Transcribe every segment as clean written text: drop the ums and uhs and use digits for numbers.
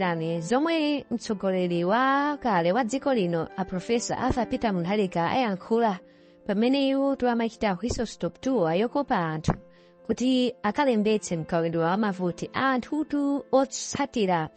takupatsirani zomwe mtsogoleri wa kale wa dziko lino a Profesa Arthur MUNTHALIKA ayankhula pamene iwo amachita whistle stop tour yokopa anthu kuti akalembetse mkawidwe wa mavuti a anthutu otsatira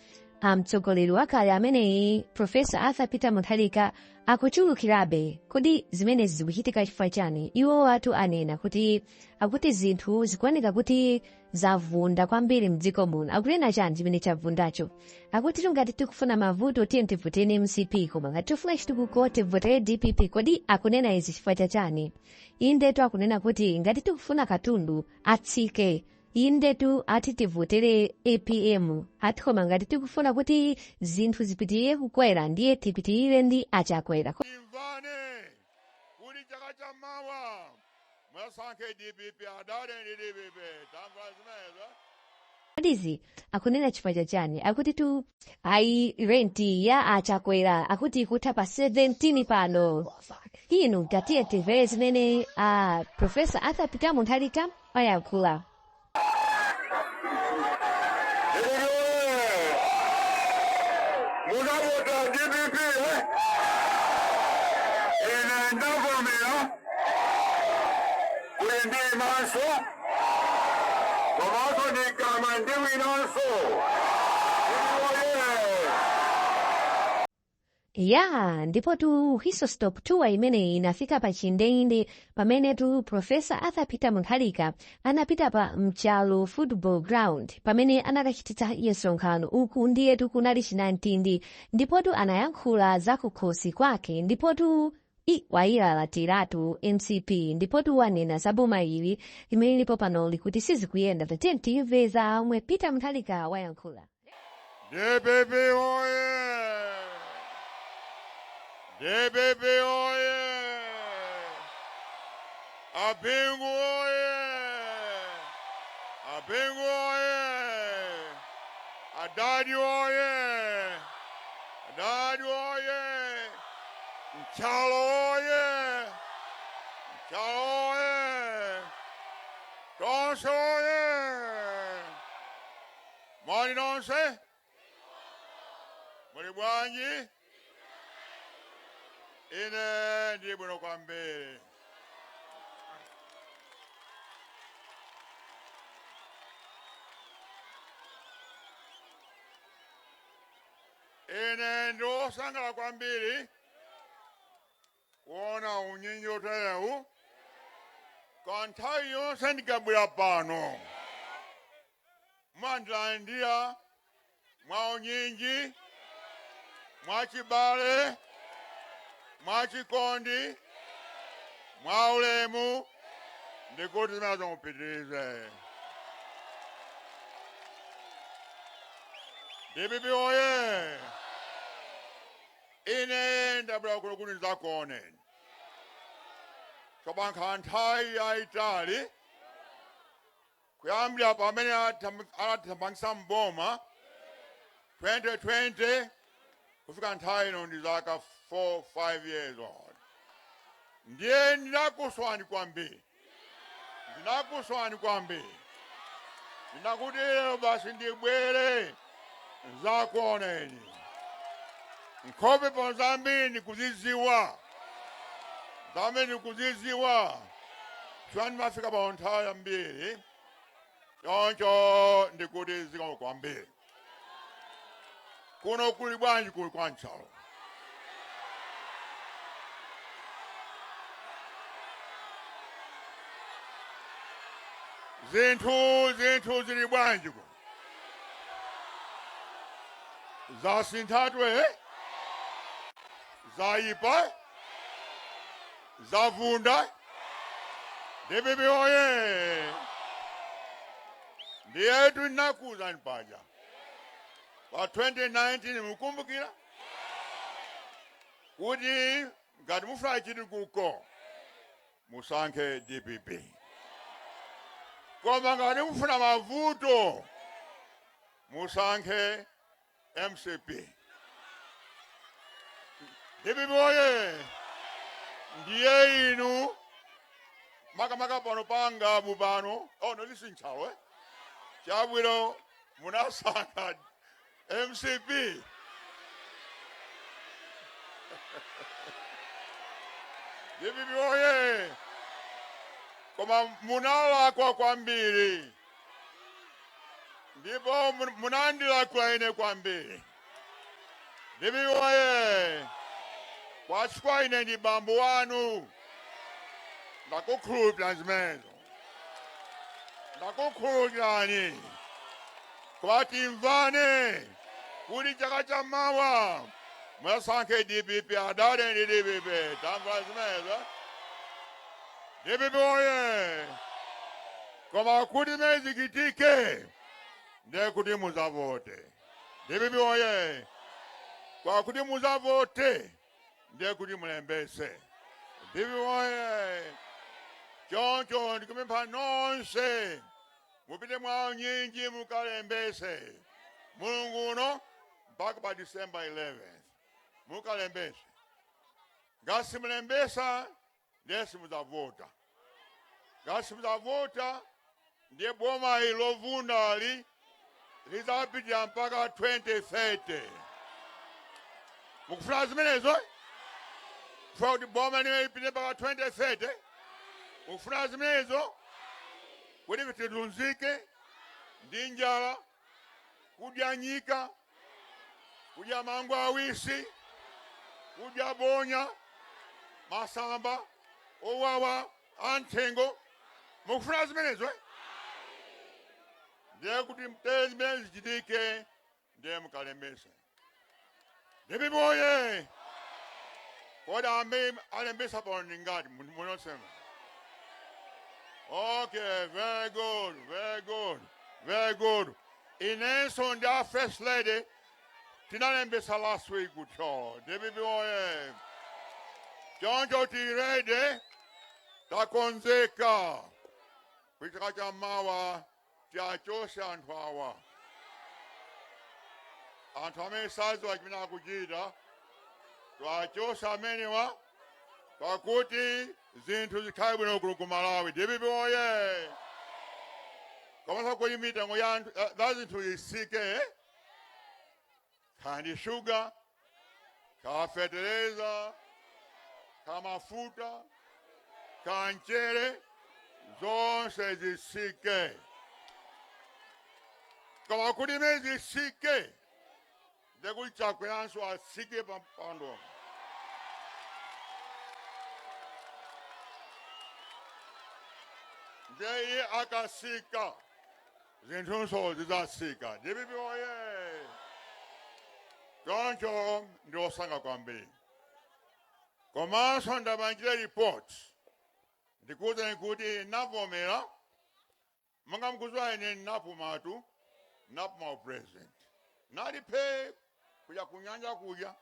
mtsogoleri wakale ameneyi Profesa Arthur MUNTHALIKA akuchulukirabe. Kodi zimenezi zikuchitika chifukwa chani? Iwo watu anena kuti akuti zinthu zikuoneka kuti zavunda kwambiri mdziko muno. Akunena chani chimene chavundacho? Akuti ngati tikufuna mavuto tiye tivoteni MCP, koma ngati tifuna chitukuko tivotere DPP. Kodi akunena izi chifukwa chani? Indetu akunena kuti ngati tikufuna katundu atsike, indetu ati tivotere APM. Ati koma ngati tikufuna kuti zinthu zipitirire kukwera ndiye tipitirire ndi achakwera. Kodizi akunena chifukwa chani? Akuti tu ai renti ya achakwera akuti ikutha pa 17 pano. Hino ngatiye tivere zimene Profesa Arthur MUNTHALIKA ayankhula. Ya, ndipo tu whistle stop tour imene inafika pa chindende pamene tu Profesa Arthur MUNTHALIKA anapita pa mchalo football ground pamene anakachititsa MISONKHANO uku ndiye tu kunali chinantindi, ndipo tu anayankhula za kukhosi kwake, ndipo tu wailatiratu MCP, ndipo tu wanena za boma ili imene lipo panoli kuti sizikuyenda. Tatenti imveza omwe MUNTHALIKA wayankhula. DPP oye! DPP oye! Apingu oye! Apingu oye! Adadi oye! Adadi oye! Mchalo oye! Mchalo oye! Tonse oye! Mwani nonse? Mwani bwanji? Ine ndiye bwino kwambiri. Ine ndosangala kwambiri kuona unyinji otelewu kwa nthawi yonse ndikabwera pano. Mwandilandira mwa unyinji, mwa chibale, mwa chikondi, mwa ulemu, ndikuti zimene mupitirize. DPP oye! Ine ndabwera kuno kuti ndizakuoneni. Chopanga nthawi yayitali kuyambira pamene anathamangitsa mboma 2020 kufika nthawi ino ndi zaka 4-5 years old. Ndiye ndinakuswani kwambiri. Ndinakuswani kwambiri. Ndinakuti lero basi ndibwere nzakuoneni. Nkhope pa zambiri ndikuziziwa. Zambiri ndikuziziwa. Chwani mafika pa nthawi yambiri. Yoncho ndikuti zikomo kwambiri. Kuno kuli bwanji kuli kwa Nchalo. Zinthu zili bwanji kuno. Zasinthatwe, zaipa, zavunda. DPP oye! Ndiye tunakuza nipaja. Pa 2019 mukumbukira kuti ngati mufuna chitukuko musankhe DPP. Koma ngati mufuna mavuto musankhe MCP. DPP oye! Ndiye inu makamaka pano panga bubano. Oh no, listen Nchalo. Chabwino munasankha MCP. DPP oye. Koma munalakwa kwambiri. Ndipo munandilakwa ine kwambiri. DPP oye. Kwachikwa ine ndi bambo wanu. Ndakukhulupirira zimenezo. Ndakukhulupirirani. Kwati mvane. Kuti chaka chammawa. Musankhe DPP adale ndi DPP. Tamva zimenezo. DPP oye. Koma kuti mezikitike. Ndiye kuti muzavote. DPP oye. Kwa kuti muzavote. Ndiye kuti mulembese. DPP oye. Choncho ndikumempha nonse. Mupite mwawo nyinji mukalembese. Mulungu uno mpaka pa December 11th. Mukalembese. Ngasi mulembesa ndiye simuzavota. Ngasi muzavota ndiye boma ilovunda lizapita mpaka 2030. Mukufuna zimenezo? Kufuna kuti boma niwe ipite mpaka 2030. Mukufuna zimenezo? Kuti vitilunzike ndi njala, kudya nyika, kudya mangu awisi, kudya bonya, masamba, owawa, anthengo. Mukufuna zimenezo? Ndiye kuti mtezi zimene zichitike ndiye mukalembese. DPP oye. Kodi alembesa pano ngati munosema. Okay, very good, very good, very good. Inenso ndi our first lady, tinalembesa last week kucho. DPP oye. Choncho tirede, takonzeka. Kuchaka chammawa, tiachose anthu awa. Anthu amene saziwa chimene akuchita, tiachose amenewa, pakuti zinthu zikhale bwino kuno ku Malawi. DPP oye. Komasa kwenye mitango ya anthu, zinthu zisike, kandi sugar, ka fertilizer, ka mafuta, ka mchere, zonse zisike. Koma kuti zisike, ndekuti Chakweranso asike pampando. Ndiye akasika, zinthunso zizasika. DPP oye. Choncho ndiosanga kwambiri. Komanso ndabanjire report. Ndikuti kuti navomera, manga mkuzwa ine napumatu, napuma president. Nalipe kuja kunyanja kuja.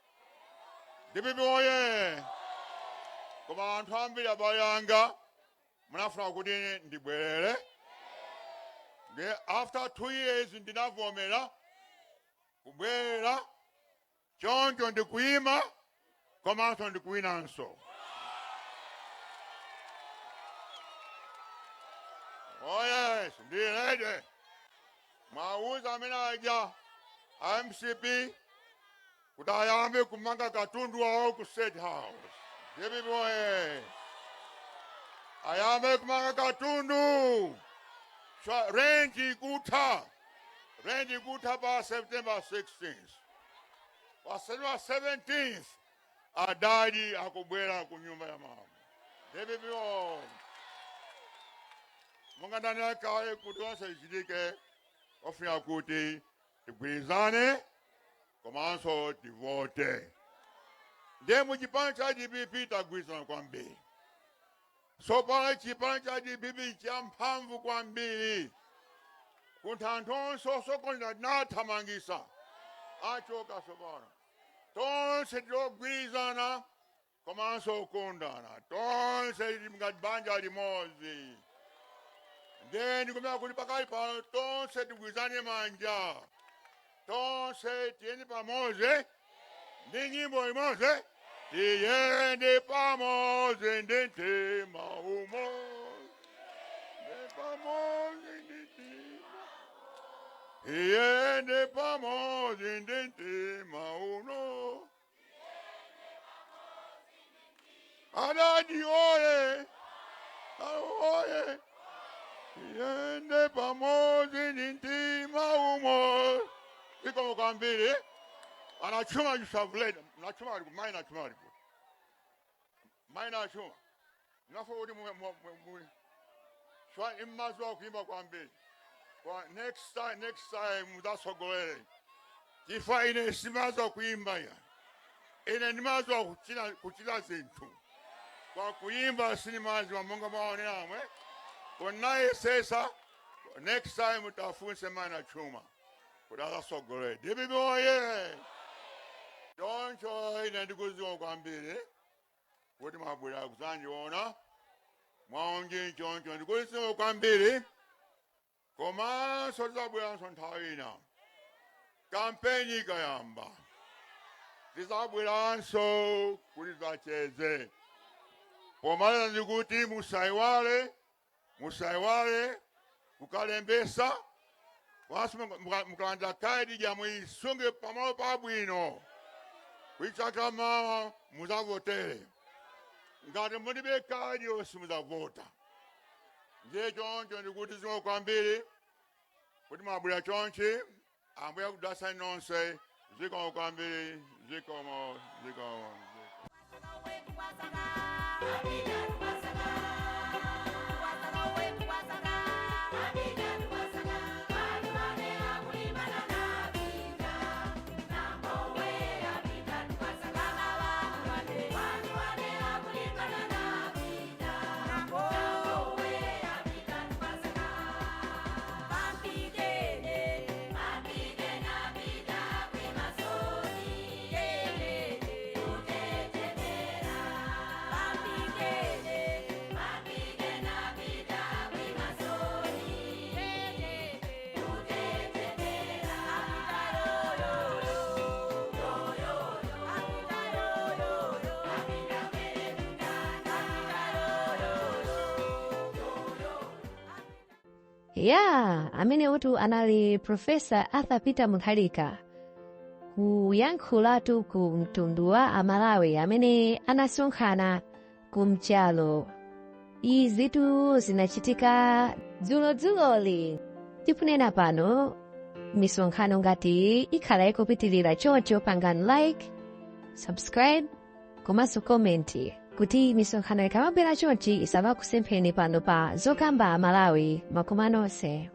DPP oye. Koma anthu ambiri abayanga, munafuna kuti ndibwerere. After 2 years ndinavomera kubwerera. Choncho ndikuima, komanso ndikuwinanso. Oh yes, ndilede. Mauza amene aja MCP kuti ayambe kumanga katundu wawo ku State House. DPP oye. Ayambe kumanga katundu. Range YIKUTHA. Range YIKUTHA pa September 16th. Pa September 17th, adadi akubwera ku nyumba ya mama. DPP oye. Mungandana kale kuti onse ichitike, ofuna kuti tigwirizane, komanso tivote. Ndiye muchipani cha DPP tagwirizana kwambiri. So pala chipani cha DPP champhamvu kwambiri. Kuti anthu onse osokoneza nathamangisa. Achoka sopano. Tonse togwirizana, komanso kukondana. Tonse ngati banja limodzi. Ndiye ndikumeka kuti pakali pano tonse tigwirizane manja. Tonse tiyende pamodzi. Ndi nyimbo imodzi. Tiyende pamodzi ndi mtima umodzi. Ndi pamodzi ndi mtima. iyende pamozi ndi mtima uno. Adadi oye, oye, iyende pamozi ndi mtima umo. Iko mukambiri, anachuma jusavuleda, nachuma aliku, mai nachuma aliku. Mai nachuma. Nafo udi shwa imazwa kuimba kwa mbili. Kwa next time Atsogoleri. Kifa ine simazwa kuimba ya. Ine nimazwa kuchila zintu. Kwa kuimba sinimazi wa munga maoni namwe. Kwa nae sesa, next time utafunse mana chuma. Kwa Atsogoleri. Dibi boye. Doncho ine ndikuziwa kwa mbili. Kuti mabwera kuzanjiona. Mwaongi choncho ndikuziwa kwa mbili. Koma sozabwera nthawi kampeni kayamba tizabweranso kuti zacheze pomaliza ndikuti musaiwale kukalembesa wasu mukalanda kaidi jamwe isunge pamalo pabwino kuichaka mama muzavotere ngati mulibe kaidi osi muzavota. Ndiye choncho ndikuti zimwe kwambiri kuti mabwera chonchi ambuya kudasa nonse zikomo kwambiri zikomo. Amene utu anali Professor Peter Muthalika kuyankhulatu ku mtundu wa Amalawi amene anasonkhana kumchalo. Izitu zinachitika dzuloli. Tipunena pano misonkhano ngati ikhala ikupitilira choncho pangani like, subscribe, komanso komenti kuti misonkhano ikamabwera chonchi isava kusempheni pano pa Zokamba Malawi makomanonse.